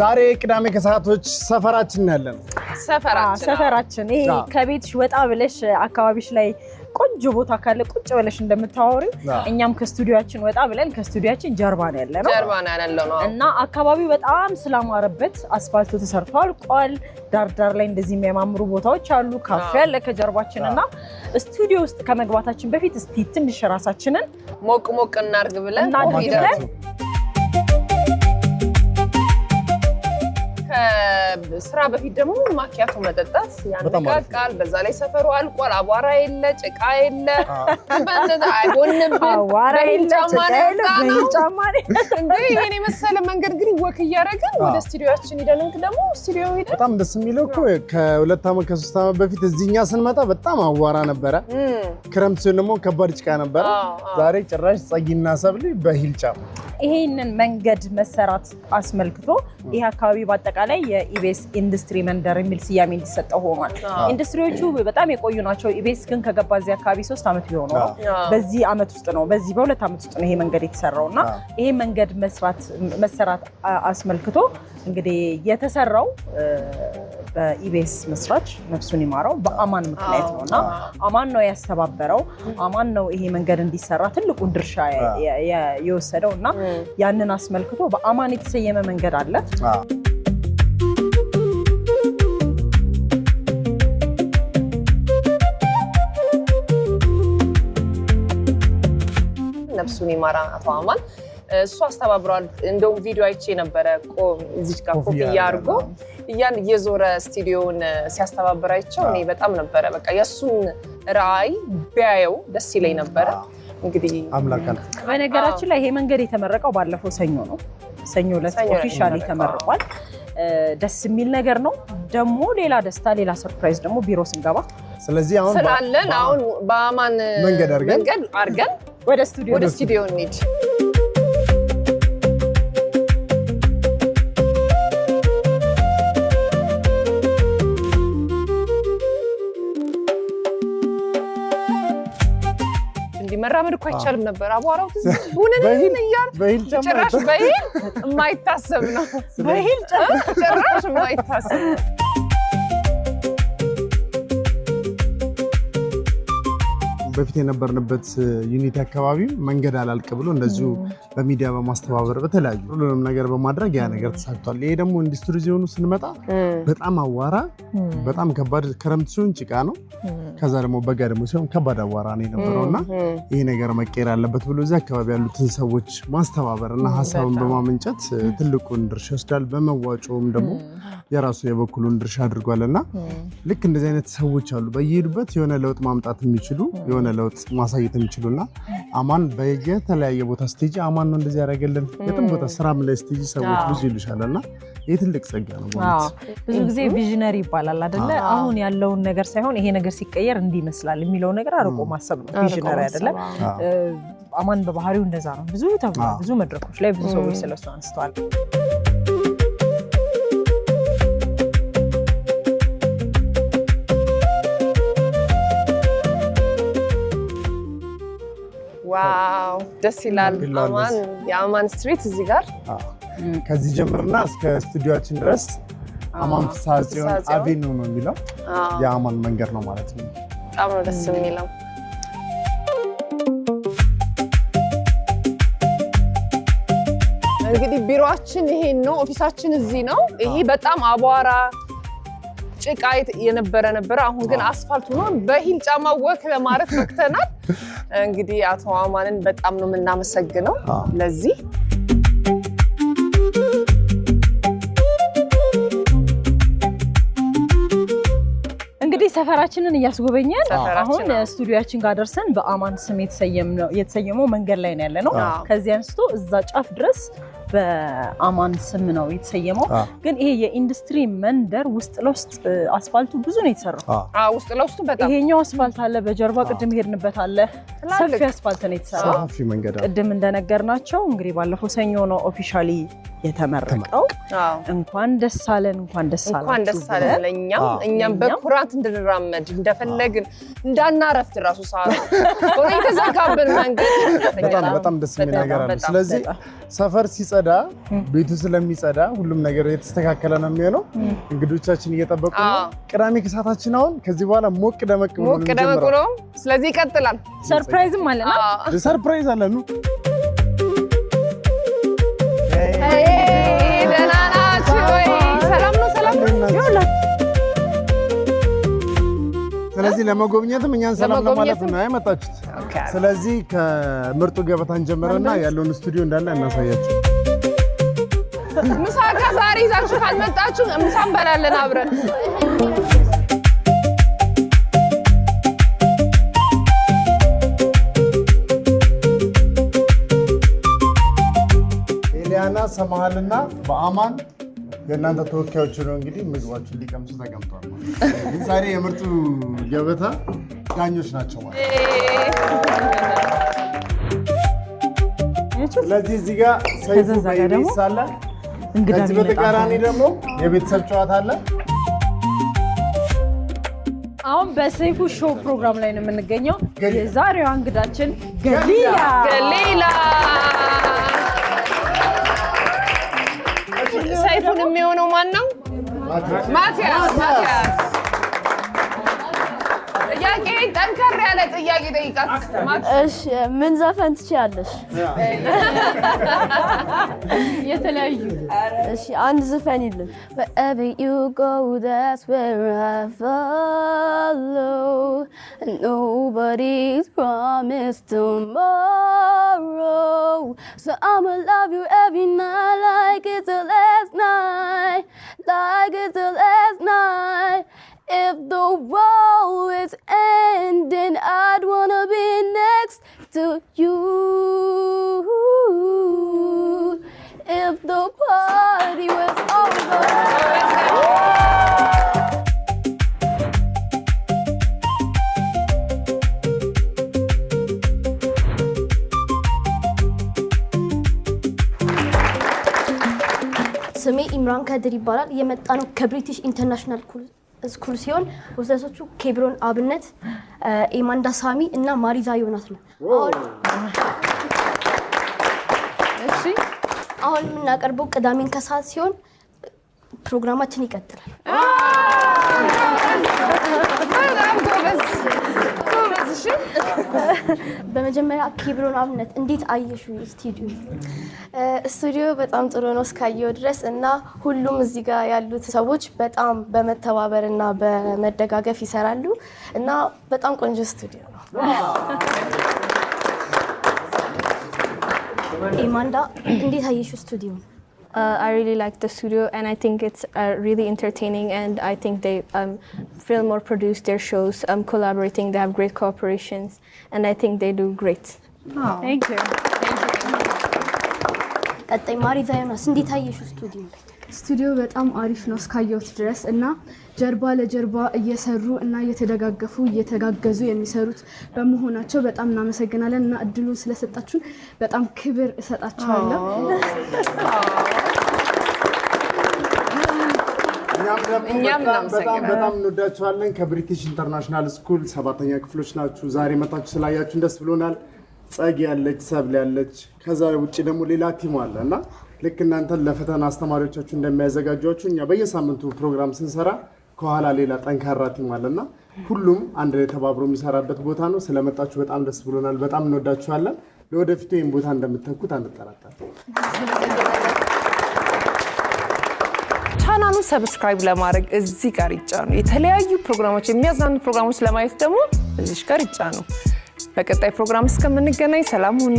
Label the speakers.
Speaker 1: ዛሬ ቅዳሜ ከሰዓቶች ሰፈራችን ያለን
Speaker 2: ሰፈራችን ይሄ ከቤትሽ ወጣ ብለሽ አካባቢሽ ላይ ቆንጆ ቦታ ካለ ቁጭ ብለሽ እንደምታወሪው እኛም ከስቱዲዮአችን ወጣ ብለን ከስቱዲዮአችን ጀርባ ነው ያለነው እና አካባቢው በጣም ስላማረበት አስፋልቱ ተሰርቶ አልቋል። ዳር ላይ እንደዚህ የሚያማምሩ ቦታዎች አሉ። ካፌ አለ ከጀርባችንና ስቱዲዮ ውስጥ ከመግባታችን በፊት እስቲ ትንሽ ራሳችንን
Speaker 3: ሞቅ እናርግ ብለን ስራ በፊት ደግሞ ማኪያቶ መጠጣት ያንቃቃል። በዛ ላይ ሰፈሩ አልቋል። አቧራ የለ፣ ጭቃ የለ፣ አይሆንም።
Speaker 2: አቧራ የለ፣ ጭቃ የለ፣ በጫማኔ
Speaker 3: እንዴ ይሄን የመሰለ መንገድ ግን ወክ እያደረግን ወደ ስቱዲዮአችን ሄደን ደግሞ ስቱዲዮ ሄደን
Speaker 1: በጣም ደስ የሚለው እኮ ከ2 ዓመት ከ3 ዓመት በፊት እዚህኛ ስንመጣ በጣም አቧራ ነበረ። ክረምት ሲሆን ደግሞ ከባድ ጭቃ ነበረ። ዛሬ ጭራሽ ጸጊና ሰብሊ በሂል ጫማ
Speaker 2: ይሄንን መንገድ መሰራት አስመልክቶ ይሄ አካባቢ በአጠቃላይ የኢቤስ ኢንዱስትሪ መንደር የሚል ስያሜ እንዲሰጠው ሆኗል። ኢንዱስትሪዎቹ በጣም የቆዩ ናቸው። ኢቤስ ግን ከገባ እዚህ አካባቢ 3 ዓመት ቢሆነው ነው። በዚህ ዓመት ውስጥ ነው በ2 ዓመት ውስጥ ነው ይሄ መንገድ የተሰራውና ይሄ መንገድ መሰራት አስመልክቶ እንግዲህ የተሰራው በኢቤስ መስራች ነፍሱን ይማረው በአማን ምክንያት ነውና አማን ነው ያስተባበረው። አማን ነው ይሄ መንገድ እንዲሰራ ትልቁን ድርሻ የወሰደውና ያንን አስመልክቶ በአማን የተሰየመ መንገድ አለ።
Speaker 3: ነፍሱን ይማራ አቶ አማን እሱ አስተባብሯል። እንደውም ቪዲዮ አይቼ ነበረ እዚህ ጋር ኮፍያ አድርጎ እየዞረ ስቱዲዮውን ሲያስተባብራቸው እኔ በጣም ነበረ በቃ የሱን ራዕይ ቢያየው ደስ ይለኝ ነበረ። እንግዲህ
Speaker 1: አምላካን
Speaker 2: በነገራችን ላይ ይሄ መንገድ የተመረቀው ባለፈው ሰኞ ነው። ሰኞ ዕለት ኦፊሻሊ ተመርቋል። ደስ የሚል ነገር ነው። ደግሞ ሌላ ደስታ ሌላ ሰርፕራይዝ ደግሞ ቢሮ ስንገባ
Speaker 1: ስለዚህ አሁን
Speaker 3: ስላለን አሁን በአማን መንገድ አድርገን ወደ ስቱዲዮ እንሂድ። መራመድ እኮ አይቻልም ነበር። አቧራው ቡነን
Speaker 1: በሂል
Speaker 3: ጭራሽ በሂል የማይታሰብ ነው። በሂል ጭራሽ የማይታሰብ
Speaker 1: በፊት የነበርንበት ዩኒቲ አካባቢ መንገድ አላልቅ ብሎ እንደዚሁ በሚዲያ በማስተባበር በተለያዩ ሁሉንም ነገር በማድረግ ያ ነገር ተሳክቷል። ይሄ ደግሞ ኢንዱስትሪ ዞኑ ስንመጣ በጣም አዋራ በጣም ከባድ ክረምት ሲሆን ጭቃ ነው። ከዛ ደግሞ በጋ ደግሞ ሲሆን ከባድ አዋራ ነው የነበረውና ይሄ ነገር መቀየር አለበት ብሎ እዚህ አካባቢ ያሉትን ሰዎች ማስተባበርና ሀሳቡን በማመንጨት ትልቁን ድርሻ ወስዷል። በመዋጮም ደግሞ የራሱ የበኩሉን ድርሻ አድርጓልና ልክ እንደዚህ አይነት ሰዎች አሉ በየሄዱበት የሆነ ለውጥ ማምጣት የሚችሉ የሆነ ለውጥ ማሳየት የሚችሉና አማን በየተለያየ ቦታ ስቴጅ አማን ነው እንደዚህ ያደረገልን። የትም ቦታ ስራም ላይ ስቴጅ ሰዎች ብዙ ይሉሻልና ይሄ ትልቅ ጸጋ ነው ማለት
Speaker 2: ብዙ ጊዜ ቪዥነሪ ይባላል አይደለ? አሁን ያለውን ነገር ሳይሆን ይሄ ነገር ሲቀየር እንዲህ ይመስላል የሚለው ነገር አርቆ ማሰብ ነው ቪዥነሪ አይደለ? አማን በባህሪው እንደዛ ነው። ብዙ ተብሏል። ብዙ መድረኮች ላይ ብዙ ሰዎች ስለሱ አንስተዋል።
Speaker 3: ዋው ደስ ይላል። አማን የአማን ስትሪት እዚህ ጋር
Speaker 1: ከዚህ ጀምርና እስከ ስቱዲዮአችን ድረስ አማን ፍስሐ ጽዮን አቬኑ ነው የሚለው የአማን መንገድ ነው ማለት ነው።
Speaker 3: በጣም ነው ደስ የሚለው። እንግዲህ ቢሮአችን ይሄ ነው፣ ኦፊሳችን እዚህ ነው። ይሄ በጣም አቧራ ጭቃ የነበረ አሁን ግን አስፋልት ሆኖ በሂል ጫማ ወክ ለማረፍ ወክተናል። እንግዲህ አቶ አማንን በጣም ነው የምናመሰግነው ለዚህ።
Speaker 2: እንግዲህ ሰፈራችንን እያስጎበኘን አሁን ስቱዲዮአችን ጋር ደርሰን በአማን ስም የተሰየመው መንገድ ላይ ነው ያለነው። ከዚህ አንስቶ እዛ ጫፍ ድረስ በአማን ስም ነው የተሰየመው። ግን ይሄ የኢንዱስትሪ መንደር ውስጥ ለውስጥ አስፋልቱ ብዙ ነው የተሰራው።
Speaker 3: ውስጥ ለውስጥ በጣም
Speaker 2: ይሄኛው አስፋልት አለ፣ በጀርባ ቅድም ሄድንበት አለ፣ ሰፊ አስፋልት ነው የተሰራው።
Speaker 1: ሰፊ መንገድ
Speaker 2: ቅድም እንደነገርናቸው እንግዲህ ባለፈው ሰኞ ነው ኦፊሻሊ የተመረቀው። እንኳን ደስ አለን፣ እንኳን ደስ
Speaker 3: አለን። እኛም በኩራት እንድንራመድ እንደፈለግን እንዳናረፍት ራሱ ሰዓት ሆነ የተዘጋብን መንገድ
Speaker 1: በጣም ደስ የሚል ነገር አለ። ስለዚህ ሰፈር ሲጸዳ ቤቱ ስለሚጸዳ ሁሉም ነገር የተስተካከለ ነው የሚሆነው። እንግዶቻችን እየጠበቁ ነው። ቅዳሜ ከሰዓታችን አሁን ከዚህ በኋላ ሞቅ ደመቅ
Speaker 3: ነው። ስለዚህ ይቀጥላል።
Speaker 2: ሰርፕራይዝም አለና
Speaker 1: ሰርፕራይዝ አለን።
Speaker 3: ደህና ናችሁ ወይ? ሰላም ነው።
Speaker 1: ስለዚህ ለመጎብኘትም እኛን ሰላም ለማለት ነው ያመጣችሁት። ስለዚህ ከምርጡ ገበታ እንጀምርና ያለውን ስቱዲዮ እንዳለ እናሳያችሁ።
Speaker 3: ምሳ ዛሬ ይዛችሁ ካልመጣችሁ ምሳ እንበላለን አብረን።
Speaker 1: ኤልያና ሰማሃልና በአማን የእናንተ ተወካዮች ነው እንግዲህ ምግባችሁን ሊቀምሱ ተቀምጧል። ዛሬ የምርጡ ገበታ ዳኞች ናቸው ማለት። ስለዚህ እዚህ ጋር ሰይፉ በኢቢኤስ አለ፣ ከዚህ በተቃራኒ ደግሞ የቤተሰብ ጨዋታ አለ።
Speaker 2: አሁን በሰይፉ ሾው ፕሮግራም ላይ ነው የምንገኘው። የዛሬዋ እንግዳችን ገሊላ
Speaker 3: ሰይፉን የሚሆነው ማን ነው? ማቲያስ። ጥያቄ ጠንከር ያለ ጥያቄ ጠይቃት።
Speaker 4: እሺ ምን ዘፈን ትችያለሽ?
Speaker 2: የተለያዩ።
Speaker 4: እሺ አንድ ዘፈን ይልን። Wherever you go that's where I follow. Nobody's promised tomorrow. So I'ma love you every night like it's the last night. Like it's the last night. If the world is ending, I'd wanna be next to you. If the party was over. ስሜ ኢምራን ከድር ይባላል። የመጣ ነው ከብሪቲሽ ኢንተርናሽናል ስኩል ሲሆን ወስተሶቹ ኬብሮን አብነት፣ ኤማንዳ ሳሚ እና ማሪዛ ዮናስ ነው።
Speaker 3: እሺ
Speaker 4: አሁን የምናቀርበው ቅዳሜን ከሰዓት ሲሆን ፕሮግራማችን ይቀጥላል። በመጀመሪያ ኬብሮን አብነት እንዴት አየሹ ስቱዲዮ?
Speaker 5: ስቱዲዮ በጣም ጥሩ ነው እስካየው ድረስ እና ሁሉም እዚህ ጋር ያሉት ሰዎች በጣም በመተባበር እና በመደጋገፍ ይሰራሉ እና በጣም ቆንጆ ስቱዲዮ ነው።
Speaker 4: ኤማንዳ እንዴት አየሹ ስቱዲዮ?
Speaker 6: I really like the studio and I think it's really entertaining and I think they film or produce their shows collaborating. They have great cooperations and I think they do great.
Speaker 2: Thank you.
Speaker 4: ቀጣይ ማሪዛ ዮናስ እንዴት አየሹ ስቱዲዮ?
Speaker 7: ስቱዲዮ በጣም አሪፍ ነው እስካየሁት ድረስ እና ጀርባ ለጀርባ እየሰሩ እና እየተደጋገፉ እየተጋገዙ የሚሰሩት በመሆናቸው በጣም እናመሰግናለን እና እድሉን ስለሰጣችሁን በጣም ክብር እሰጣችኋለሁ።
Speaker 3: እኛም
Speaker 1: በጣም እንወዳችኋለን። ከብሪቲሽ ኢንተርናሽናል ስኩል 7ኛ ክፍሎች ናችሁ። ዛሬ መጣችሁ ስላያችሁን ደስ ብሎናል። ጸጊ ያለች፣ ሰብል ያለች፣ ከዛ ውጪ ደግሞ ሌላ ቲም አለ እና ልክ እናንተን ለፈተና አስተማሪዎቻችሁ እንደሚያዘጋጇችሁ እኛ በየሳምንቱ ፕሮግራም ስንሰራ ከኋላ ሌላ ጠንካራ ቲም አለና ሁሉም አንድ ላይ ተባብሮ የሚሰራበት ቦታ ነው። ስለመጣችሁ በጣም ደስ ብሎናል። በጣም እንወዳችኋለን። ለወደፊቱ ይህን ቦታ እንደምትተኩት አንጠራጠርም።
Speaker 3: ቻናሉን ሰብስክራይብ ለማድረግ እዚህ ጋር ይጫኑ። የተለያዩ ፕሮግራሞች፣ የሚያዝናኑ ፕሮግራሞች ለማየት ደግሞ እዚህ ጋር ይጫኑ። በቀጣይ ፕሮግራም እስከምንገናኝ ሰላም ሁኑ።